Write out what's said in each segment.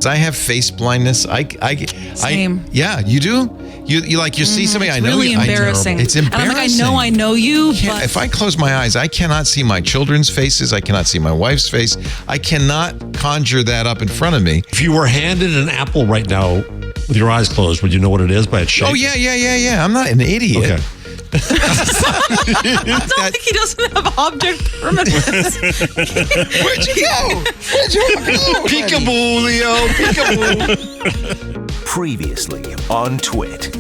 I have face blindness. Same. Yeah, you do? You see somebody I know. Really embarrassing. It's embarrassing. And I'm like, I know you, but if I close my eyes, I cannot see my children's faces. I cannot see my wife's face. I cannot conjure that up in front of me. If you were handed an apple right now with your eyes closed, would you know what it is by its shape? Oh, yeah. I'm not an idiot. Okay. I don't think he doesn't have object permanence. Where'd you go? Peekaboo, Leo. Peekaboo. Previously on TWiT.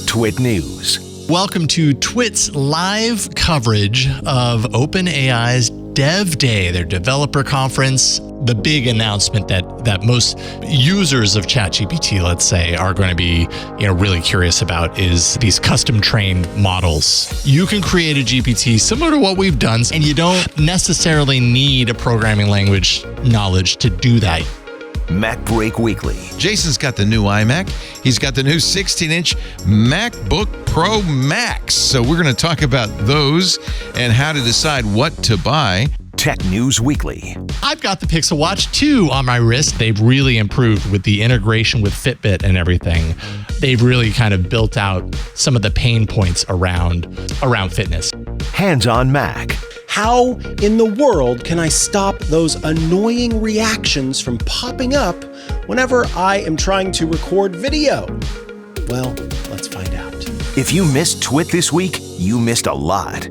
TWiT News. Welcome to TWiT's live coverage of OpenAI's DevDay, their developer conference. The big announcement that most users of ChatGPT, let's say, are going to be really curious about is these custom trained models. You can create a GPT similar to what we've done, and you don't necessarily need a programming language knowledge to do that. MacBreak Weekly. Jason's got the new iMac. He's got the new 16-inch MacBook Pro Max. So we're going to talk about those and how to decide what to buy. Tech News Weekly. I've got the Pixel Watch 2 on my wrist. They've really improved with the integration with Fitbit and everything. They've really kind of built out some of the pain points around fitness. Hands-on Mac. How in the world can I stop those annoying reactions from popping up whenever I am trying to record video? Well, let's find out. If you missed TWiT this week, you missed a lot.